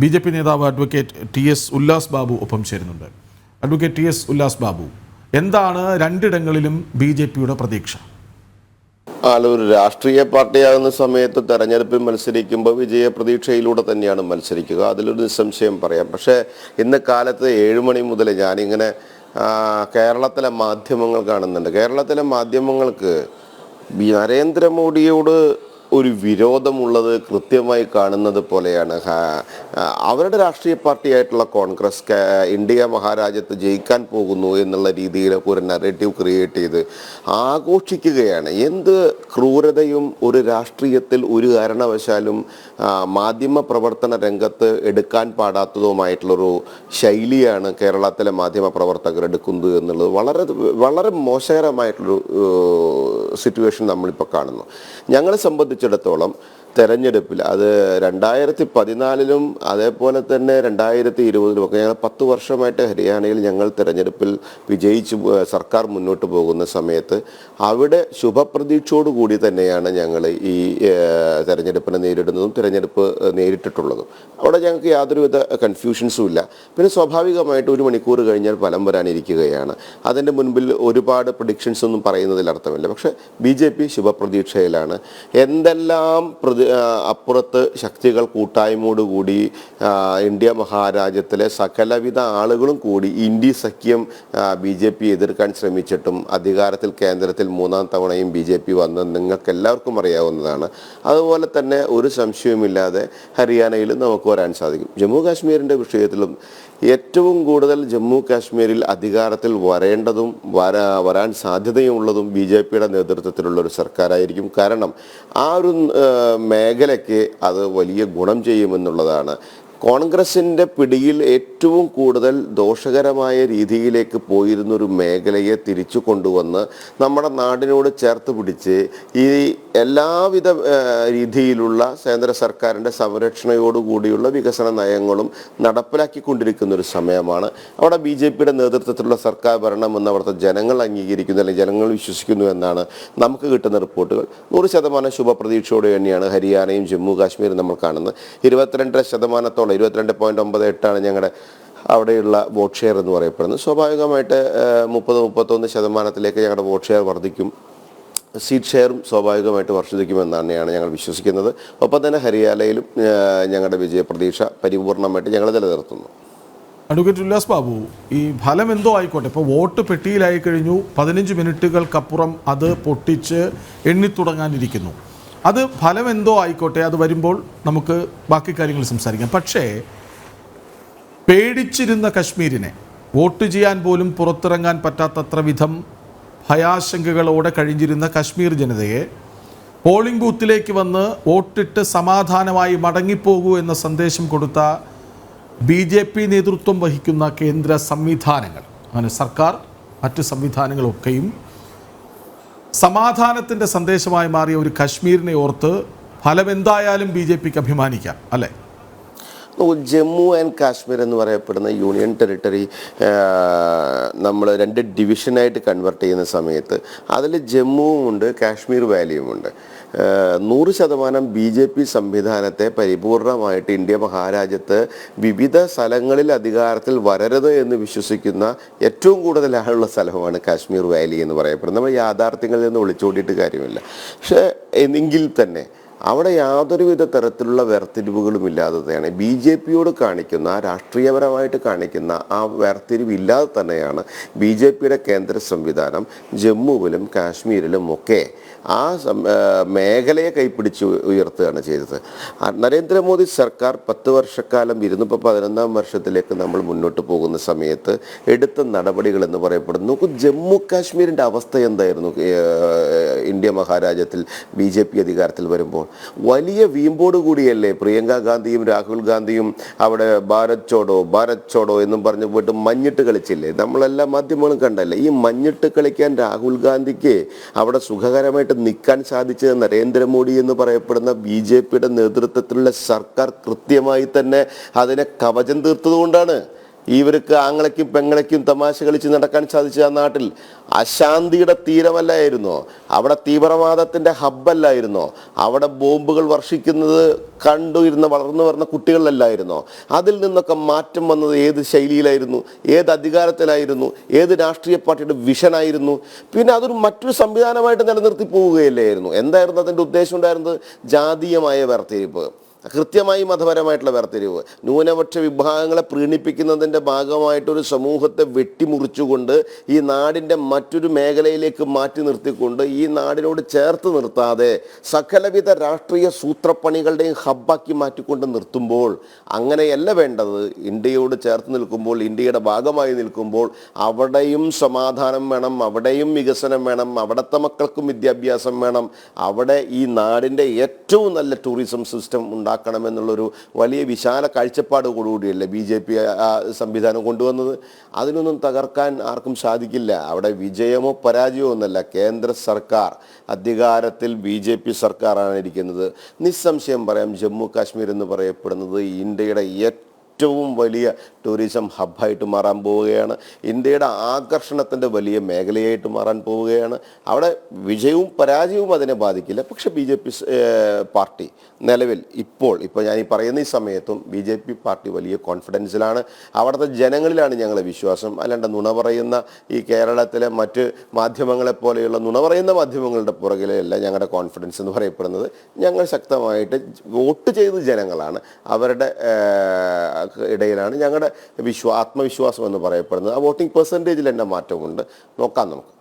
BJP നേതാവ് advocate TS Ullas Babu ഒപ്പം ചേരുന്നുണ്ട്. അഡ്വക്കേറ്റ് TS ഉല്ലാസ് ബാബു, എന്താണ് രണ്ടിടങ്ങളിലും BJPയുടെ പ്രതീക്ഷ? ഒരു രാഷ്ട്രീയ പാർട്ടിയാകുന്ന സമയത്ത് തെരഞ്ഞെടുപ്പിൽ മത്സരിക്കുമ്പോൾ വിജയ പ്രതീക്ഷയിലൂടെ തന്നെയാണ് മത്സരിക്കുക, അതിലൊരു നിസ്സംശയം പറയാം. പക്ഷേ ഇന്ന് കാലത്ത് 7 മണി മുതൽ ഞാനിങ്ങനെ കേരളത്തിലെ മാധ്യമങ്ങൾ കാണുന്നുണ്ട്. കേരളത്തിലെ മാധ്യമങ്ങൾക്ക് നരേന്ദ്രമോദിയോട് ഒരു വിരോധമുള്ളത് കൃത്യമായി കാണുന്നത് പോലെയാണ്. അവരുടെ രാഷ്ട്രീയ പാർട്ടിയായിട്ടുള്ള കോൺഗ്രസ് ഇന്ത്യ മഹാരാജ്യത്ത് ജയിക്കാൻ പോകുന്നു എന്നുള്ള രീതിയിലൊക്കെ ഒരു നറേറ്റീവ് ക്രിയേറ്റ് ചെയ്ത് ആഘോഷിക്കുകയാണ്. എന്ത് ക്രൂരതയും ഒരു രാഷ്ട്രീയത്തിൽ ഒരു കാരണവശാലും മാധ്യമ പ്രവർത്തന രംഗത്ത് എടുക്കാൻ പാടാത്തതുമായിട്ടുള്ളൊരു ശൈലിയാണ് കേരളത്തിലെ മാധ്യമ പ്രവർത്തകർ എടുക്കുന്നത് എന്നുള്ളത് വളരെ വളരെ മോശകരമായിട്ടുള്ളൊരു സിറ്റുവേഷൻ നമ്മളിപ്പോൾ കാണുന്നു. ഞങ്ങളെ സംബന്ധിച്ചിടത്തോളം തെരഞ്ഞെടുപ്പിൽ അത് 2014 അതേപോലെ തന്നെ 2020 ഒക്കെ ഞങ്ങൾ 10 വർഷമായിട്ട് ഹരിയാനയിൽ ഞങ്ങൾ തെരഞ്ഞെടുപ്പിൽ വിജയിച്ച് സർക്കാർ മുന്നോട്ട് പോകുന്ന സമയത്ത് അവിടെ ശുഭപ്രതീക്ഷയോടുകൂടി തന്നെയാണ് ഞങ്ങൾ ഈ തെരഞ്ഞെടുപ്പിനെ നേരിടുന്നതും തെരഞ്ഞെടുപ്പ് നേരിട്ടിട്ടുള്ളതും. അവിടെ ഞങ്ങൾക്ക് യാതൊരുവിധ കൺഫ്യൂഷൻസും ഇല്ല. പിന്നെ സ്വാഭാവികമായിട്ട് 1 മണിക്കൂർ കഴിഞ്ഞാൽ ഫലം വരാനിരിക്കുകയാണ്. അതിൻ്റെ മുൻപിൽ ഒരുപാട് പ്രഡിക്ഷൻസ് ഒന്നും പറയുന്നതിൽ അർത്ഥമില്ല. പക്ഷേ BJP ശുഭപ്രതീക്ഷയിലാണ്. എന്തെല്ലാം അപ്പുറത്ത് ശക്തികൾ കൂട്ടായ്മയോടുകൂടി ഇന്ത്യ മഹാരാജ്യത്തിലെ സകലവിധ ആളുകളും കൂടി ഇന്ത്യ സഖ്യം BJP എതിർക്കാൻ ശ്രമിച്ചിട്ടും അധികാരത്തിൽ കേന്ദ്രത്തിൽ 3ാം തവണയും BJP വന്നത് നിങ്ങൾക്ക് എല്ലാവർക്കും അറിയാവുന്നതാണ്. അതുപോലെ തന്നെ ഒരു സംശയവുമില്ലാതെ ഹരിയാനയിൽ നമുക്ക് വരാൻ സാധിക്കും. ജമ്മു കാശ്മീരിൻ്റെ വിഷയത്തിലും ഏറ്റവും കൂടുതൽ ജമ്മു കാശ്മീരിൽ അധികാരത്തിൽ വരേണ്ടതും വരാൻ സാധ്യതയുള്ളതും BJPയുടെ നേതൃത്വത്തിലുള്ളൊരു സർക്കാരായിരിക്കും. കാരണം ആ ഒരു മേഖലയ്ക്ക് അത് വലിയ ഗുണം ചെയ്യുമെന്നുള്ളതാണ്. കോൺഗ്രസിൻ്റെ പിടിയിൽ ഏറ്റവും കൂടുതൽ ദോഷകരമായ രീതിയിലേക്ക് പോയിരുന്നൊരു മേഖലയെ തിരിച്ചു കൊണ്ടുവന്ന് നമ്മുടെ നാടിനോട് ചേർത്ത് പിടിച്ച് ഈ എല്ലാവിധ രീതിയിലുള്ള കേന്ദ്ര സർക്കാരിൻ്റെ സംരക്ഷണയോടുകൂടിയുള്ള വികസന നയങ്ങളും നടപ്പിലാക്കിക്കൊണ്ടിരിക്കുന്ന ഒരു സമയമാണ്. അവിടെ BJPയുടെ നേതൃത്വത്തിലുള്ള സർക്കാർ ഭരണമെന്ന് അവിടുത്തെ ജനങ്ങൾ അംഗീകരിക്കുന്നു, അല്ലെങ്കിൽ ജനങ്ങൾ വിശ്വസിക്കുന്നു എന്നാണ് നമുക്ക് കിട്ടുന്ന റിപ്പോർട്ടുകൾ. 100% ശുഭപ്രതീക്ഷയോടെ തന്നെയാണ് ഹരിയാനയും ജമ്മു കാശ്മീരും നമ്മൾ കാണുന്നത്. 22% 22.98 ഞങ്ങളുടെ അവിടെയുള്ള വോട്ട് ഷെയർ എന്ന് പറയപ്പെടുന്നത്. സ്വാഭാവികമായിട്ട് 30-31% ഞങ്ങളുടെ വോട്ട് ഷെയർ വർദ്ധിക്കും. സീറ്റ് ഷെയറും സ്വാഭാവികമായിട്ട് വർദ്ധിക്കുമെന്ന് തന്നെയാണ് ഞങ്ങൾ വിശ്വസിക്കുന്നത്. ഒപ്പം തന്നെ ഹരിയാനയിലും ഞങ്ങളുടെ വിജയപ്രതീക്ഷ പരിപൂർണമായിട്ട് ഞങ്ങൾ നിലനിർത്തുന്നു. അഡ്വക്കേറ്റ് ഉല്ലാസ് ബാബു, ഈ ഫലം എന്തോ ആയിക്കോട്ടെ, ഇപ്പോൾ വോട്ട് പെട്ടിയിലായി കഴിഞ്ഞു, 15 മിനിറ്റുകൾക്കപ്പുറം അത് പൊട്ടിച്ച് എണ്ണിത്തുടങ്ങാനിരിക്കുന്നു. അത് ഫലം എന്തോ ആയിക്കോട്ടെ, അത് വരുമ്പോൾ നമുക്ക് ബാക്കി കാര്യങ്ങൾ സംസാരിക്കാം. പക്ഷേ പേടിച്ചിരുന്ന കശ്മീരിനെ, വോട്ട് ചെയ്യാൻ പോലും പുറത്തിറങ്ങാൻ പറ്റാത്തത്ര വിധം ഭയാശങ്കകളോടെ കഴിഞ്ഞിരുന്ന കശ്മീർ ജനതയെ പോളിംഗ് ബൂത്തിലേക്ക് വന്ന് വോട്ടിട്ട് സമാധാനമായി മടങ്ങിപ്പോകൂ എന്ന സന്ദേശം കൊടുത്ത BJP നേതൃത്വം വഹിക്കുന്ന കേന്ദ്ര സംവിധാനങ്ങൾ, അങ്ങനെ സർക്കാർ മറ്റ് സംവിധാനങ്ങളൊക്കെയും സമാധാനത്തിൻ്റെ സന്ദേശമായി മാറിയ ഒരു കശ്മീരിനെ ഓർത്ത് ഫലം എന്തായാലും BJPക്ക് അഭിമാനിക്കാം, അല്ലേ? ജമ്മു ആൻഡ് കാശ്മീർ എന്ന് പറയപ്പെടുന്ന യൂണിയൻ ടെറിട്ടറി നമ്മൾ 2 ഡിവിഷനായിട്ട് കൺവെർട്ട് ചെയ്യുന്ന സമയത്ത് അതിൽ ജമ്മുവും ഉണ്ട്, കാശ്മീർ വാലിയുമുണ്ട്. 100% BJP സംവിധാനത്തെ പരിപൂർണമായിട്ട് ഇന്ത്യ മഹാരാജ്യത്ത് വിവിധ സ്ഥലങ്ങളിൽ അധികാരത്തിൽ വരരുത് എന്ന് വിശ്വസിക്കുന്ന ഏറ്റവും കൂടുതൽ ആളുള്ള സ്ഥലമാണ് കാശ്മീർ വാലി എന്ന് പറയപ്പെടുന്നത്. നമ്മൾ യാഥാർത്ഥ്യങ്ങളിൽ നിന്ന് ഒളിച്ചോടിയിട്ട് കാര്യമില്ല. പക്ഷേ എങ്കിൽ തന്നെ അവിടെ യാതൊരുവിധ തരത്തിലുള്ള വേർതിരിവുകളും ഇല്ലാത്തതാണ് BJPയോട് കാണിക്കുന്ന, രാഷ്ട്രീയപരമായിട്ട് കാണിക്കുന്ന ആ വേർതിരിവില്ലാതെ തന്നെയാണ് BJPയുടെ കേന്ദ്ര സംവിധാനം ജമ്മുവിലും കാശ്മീരിലും ഒക്കെ ആ മേഖലയെ കൈപ്പിടിച്ച് ഉയർത്തുകയാണ് ചെയ്തത്. നരേന്ദ്രമോദി സർക്കാർ 10 വർഷക്കാലം ഇരുന്നു. ഇപ്പോൾ 11ാം വർഷത്തിലേക്ക് നമ്മൾ മുന്നോട്ട് പോകുന്ന സമയത്ത് എടുത്ത നടപടികൾ എന്ന് പറയപ്പെടുന്നു. നോക്കൂ, ജമ്മു കാശ്മീരിൻ്റെ അവസ്ഥ എന്തായിരുന്നു ഇന്ത്യ മഹാരാജ്യത്തിൽ BJP അധികാരത്തിൽ വരുമ്പോൾ? വലിയ വീമ്പോട് കൂടിയല്ലേ പ്രിയങ്ക ഗാന്ധിയും രാഹുൽ ഗാന്ധിയും അവിടെ ഭാരത് ചോഡോ എന്നും പറഞ്ഞു പോയിട്ട് മഞ്ഞിട്ട് കളിച്ചില്ലേ? നമ്മളെല്ലാ മാധ്യമങ്ങളും കണ്ടല്ലേ. ഈ മഞ്ഞിട്ട് കളിക്കാൻ രാഹുൽ ഗാന്ധിക്ക് അവിടെ സുഖകരമായിട്ട് നിൽക്കാൻ സാധിച്ചത് നരേന്ദ്രമോദി എന്ന് പറയപ്പെടുന്ന BJPയുടെ നേതൃത്വത്തിലുള്ള സർക്കാർ കൃത്യമായി തന്നെ അതിനെ കവചം തീർത്തതുകൊണ്ടാണ്. ഇവർക്ക് ആങ്ങളയ്ക്കും പെങ്ങളയ്ക്കും തമാശ കളിച്ച് നടക്കാൻ സാധിച്ച ആ നാട്ടിൽ അശാന്തിയുടെ തീരമല്ലായിരുന്നോ? അവിടെ തീവ്രവാദത്തിൻ്റെ ഹബ്ബല്ലായിരുന്നോ? അവിടെ ബോംബുകൾ വർഷിക്കുന്നത് കണ്ടുവരുന്ന വളർന്നു വരുന്ന കുട്ടികളിലല്ലായിരുന്നോ? അതിൽ നിന്നൊക്കെ മാറ്റം വന്നത് ഏത് ശൈലിയിലായിരുന്നു? ഏത് അധികാരത്തിലായിരുന്നു? ഏത് രാഷ്ട്രീയ പാർട്ടിയുടെ വിഷനായിരുന്നു? പിന്നെ അതൊരു മറ്റൊരു സംവിധാനമായിട്ട് നിലനിർത്തി പോവുകയല്ലായിരുന്നു. എന്തായിരുന്നു അതിൻ്റെ ഉദ്ദേശം ഉണ്ടായിരുന്നത്? ജാതീയമായ വേർതിരിവ്, കൃത്യമായി മതപരമായിട്ടുള്ള വേർതിരിവ്, ന്യൂനപക്ഷ വിഭാഗങ്ങളെ പ്രീണിപ്പിക്കുന്നതിൻ്റെ ഭാഗമായിട്ടൊരു സമൂഹത്തെ വെട്ടിമുറിച്ചുകൊണ്ട് ഈ നാടിൻ്റെ മറ്റൊരു മേഖലയിലേക്ക് മാറ്റി നിർത്തിക്കൊണ്ട് ഈ നാടിനോട് ചേർത്ത് നിർത്താതെ സകലവിധ രാഷ്ട്രീയ സൂത്രപ്പണികളുടെയും ഹബ്ബാക്കി മാറ്റിക്കൊണ്ട് നിർത്തുമ്പോൾ, അങ്ങനെയല്ല വേണ്ടത്. ഇന്ത്യയോട് ചേർത്ത് നിൽക്കുമ്പോൾ, ഇന്ത്യയുടെ ഭാഗമായി നിൽക്കുമ്പോൾ അവിടെയും സമാധാനം വേണം, അവിടെയും വികസനം വേണം, അവിടുത്തെ മക്കൾക്കും വിദ്യാഭ്യാസം വേണം, അവിടെ ഈ നാടിൻ്റെ ഏറ്റവും നല്ല ടൂറിസം സിസ്റ്റം ഉണ്ടാക്കണമെന്നുള്ളൊരു വലിയ വിശാല കാഴ്ചപ്പാടോടുകൂടിയല്ലേ BJP സംവിധാനം കൊണ്ടുവന്നത്. അതിനൊന്നും തകർക്കാൻ ആർക്കും സാധിക്കില്ല. അവിടെ വിജയമോ പരാജയമോ ഒന്നല്ല. കേന്ദ്ര സർക്കാർ അധികാരത്തിൽ BJP സർക്കാരാണ് ഇരിക്കുന്നത്. നിസ്സംശയം പറയാം, ജമ്മു കാശ്മീർ എന്ന് പറയപ്പെടുന്നത് ഇന്ത്യയുടെ ഏറ്റവും വലിയ ടൂറിസം ഹബ്ബായിട്ട് മാറാൻ പോവുകയാണ്. ഇന്ത്യയുടെ ആകർഷണത്തിൻ്റെ വലിയ മേഖലയായിട്ട് മാറാൻ പോവുകയാണ്. അവിടെ വിജയവും പരാജയവും അതിനെ ബാധിക്കില്ല. പക്ഷെ BJP പാർട്ടി നിലവിൽ ഇപ്പോൾ ഞാൻ ഈ പറയുന്ന ഈ സമയത്തും BJP പാർട്ടി വലിയ കോൺഫിഡൻസിലാണ്. അവിടുത്തെ ജനങ്ങളിലാണ് ഞങ്ങളെ വിശ്വാസം. അല്ലാണ്ട് നുണ പറയുന്ന ഈ കേരളത്തിലെ മറ്റ് മാധ്യമങ്ങളെ പോലെയുള്ള നുണ പറയുന്ന മാധ്യമങ്ങളുടെ പുറകിലല്ല ഞങ്ങളുടെ കോൺഫിഡൻസ് എന്ന് പറയപ്പെടുന്നത്. ഞങ്ങൾ ശക്തമായിട്ട് വോട്ട് ചെയ്ത ജനങ്ങളാണ്, അവരുടെ ഇടയിലാണ് ഞങ്ങളുടെ ആത്മവിശ്വാസം എന്ന് പറയപ്പെടുന്നത്. ആ വോട്ടിംഗ് പെർസെൻറ്റേജിൽ തന്നെ മാറ്റമുണ്ട്. നോക്കാം നമുക്ക്.